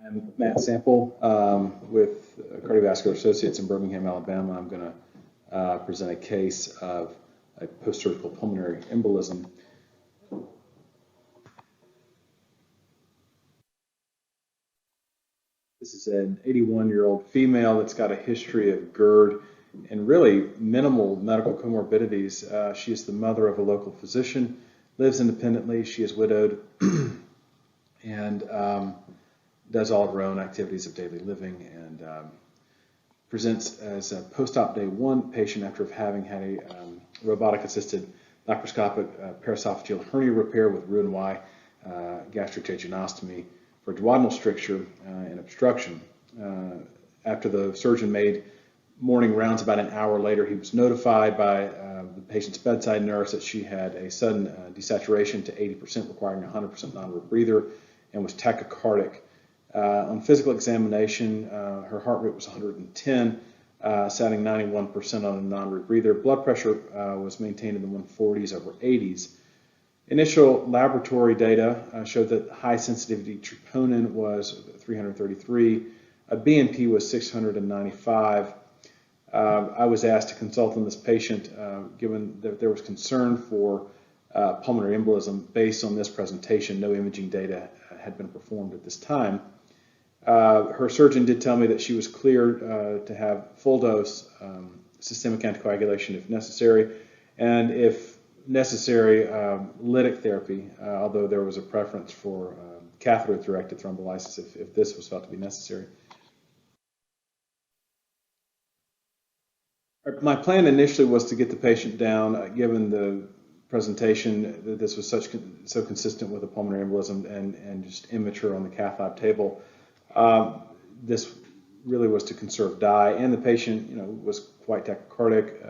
I'm Matt Sample with Cardiovascular Associates in Birmingham, Alabama. I'm going to present a case of a post-surgical pulmonary embolism. This is an 81-year-old female that's got a history of GERD and really minimal medical comorbidities. She is the mother of a local physician, lives independently. She is widowed and does all of her own activities of daily living, and presents as a post-op day 1 patient after having had a robotic-assisted laparoscopic paraesophageal hernia repair with Roux-en-Y gastric jejunostomy for duodenal stricture and obstruction. After the surgeon made morning rounds about an hour later, he was notified by the patient's bedside nurse that she had a sudden desaturation to 80%, requiring 100% non-rebreather, and was tachycardic. On physical examination, her heart rate was 110, setting 91% on a non-rebreather. Blood pressure was maintained in the 140s over 80s. Initial laboratory data showed that high sensitivity troponin was 333, a BNP was 695. I was asked to consult on this patient given that there was concern for pulmonary embolism based on this presentation. No imaging data had been performed at this time. Her surgeon did tell me that she was cleared to have full dose systemic anticoagulation if necessary, and if necessary, lytic therapy, although there was a preference for catheter-directed thrombolysis if this was felt to be necessary. My plan initially was to get the patient down, given the presentation that this was so consistent with a pulmonary embolism and just immature on the cath lab table. This really was to conserve dye, and the patient, was quite tachycardic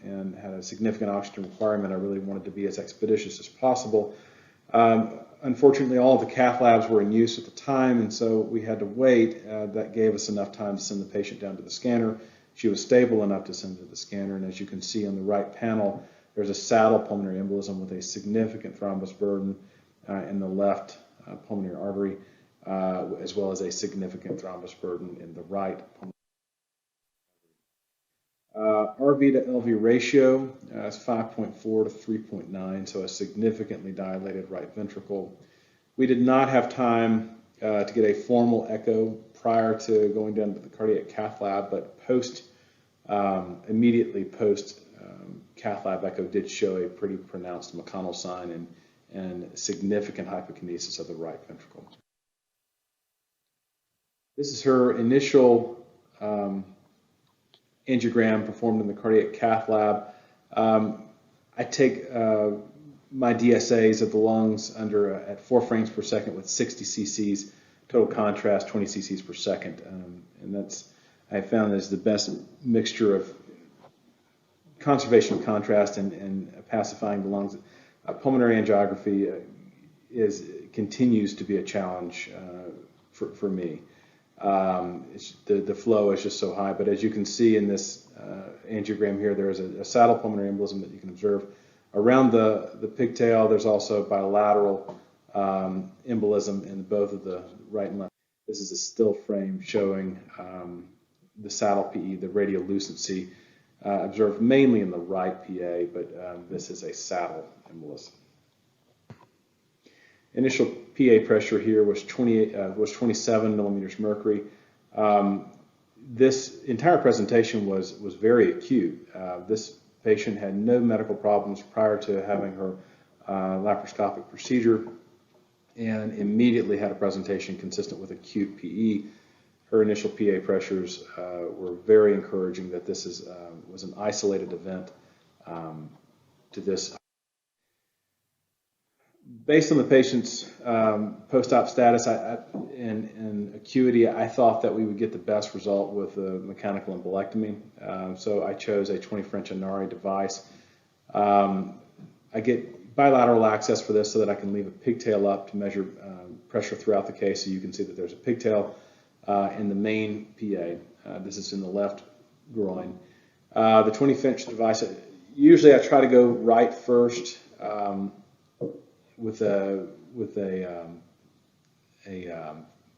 and had a significant oxygen requirement. I really wanted to be as expeditious as possible. Unfortunately, all of the cath labs were in use at the time, and so we had to wait. That gave us enough time to send the patient down to the scanner. She was stable enough to send to the scanner, and as you can see on the right panel, there's a saddle pulmonary embolism with a significant thrombus burden in the left pulmonary artery, as well as a significant thrombus burden in the right pulmonary RV to LV ratio is 5.4 to 3.9, so a significantly dilated right ventricle. We did not have time to get a formal echo prior to going down to the cardiac cath lab, but immediately post cath lab echo did show a pretty pronounced McConnell sign and significant hypokinesis of the right ventricle. This is her initial angiogram performed in the cardiac cath lab. I take my DSAs of the lungs at 4 frames per second with 60 cc's, total contrast 20 cc's per second, and I found is the best mixture of conservation of contrast and pacifying the lungs. Pulmonary angiography continues to be a challenge for me. The flow is just so high, but as you can see in this angiogram here, there is a saddle pulmonary embolism that you can observe. Around the pigtail, there's also bilateral embolism in both of the right and left. This is a still frame showing the saddle PE, the radiolucency, observed mainly in the right PA, but this is a saddle embolism. Initial PA pressure here was 27 millimeters mercury. This entire presentation was very acute. This patient had no medical problems prior to having her laparoscopic procedure and immediately had a presentation consistent with acute PE. Her initial PA pressures were very encouraging that this was an isolated event to this. Based on the patient's post-op status and acuity, I thought that we would get the best result with a mechanical embolectomy. So I chose a 20 French Inari device. I get bilateral access for this so that I can leave a pigtail up to measure pressure throughout the case. So you can see that there's a pigtail in the main PA. This is in the left groin. The 20 French device, usually I try to go right first. With a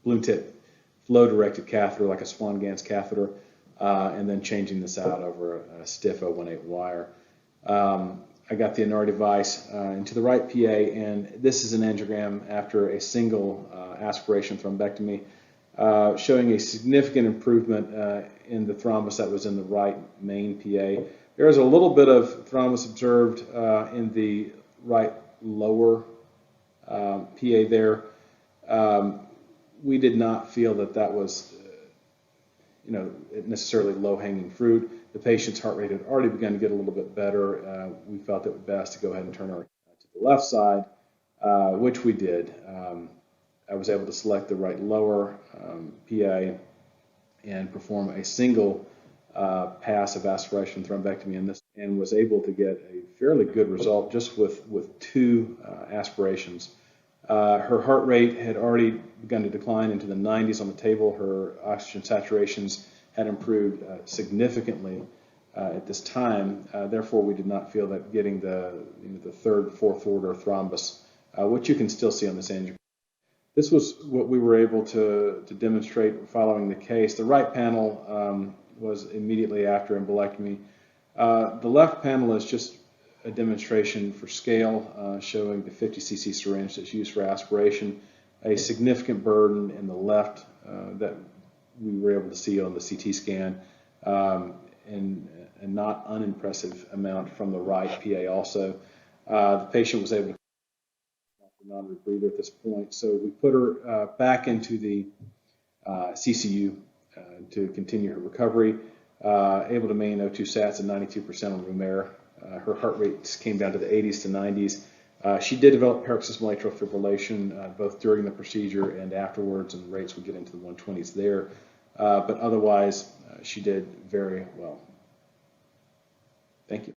balloon tip flow-directed catheter like a Swan-Ganz catheter, and then changing this out over a stiff 018 wire. I got the Inari device into the right PA, and this is an angiogram after a single aspiration thrombectomy, showing a significant improvement in the thrombus that was in the right main PA. There is a little bit of thrombus observed in the right lower PA there. We did not feel that that was necessarily low-hanging fruit. The patient's heart rate had already begun to get a little bit better. We felt it was best to go ahead and turn her to the left side, which we did. I was able to select the right lower PA and perform a single pass of aspiration thrombectomy in this, and was able to get a fairly good result just with 2 aspirations. Her heart rate had already begun to decline into the 90s on the table. Her oxygen saturations had improved significantly at this time. Therefore, we did not feel that getting the third, fourth order thrombus, which you can still see on this angiogram. This was what we were able to demonstrate following the case. The right panel was immediately after embolectomy. The left panel is just a demonstration for scale, showing the 50 cc syringe that's used for aspiration, a significant burden in the left that we were able to see on the CT scan, and a not unimpressive amount from the right PA also. The patient was able to non-rebreather at this point, so we put her back into the CCU to continue her recovery, able to maintain O2 sats at 92% on room air. Her heart rates came down to the 80s to 90s. She did develop paroxysmal atrial fibrillation both during the procedure and afterwards, and rates would get into the 120s there. But otherwise, she did very well. Thank you.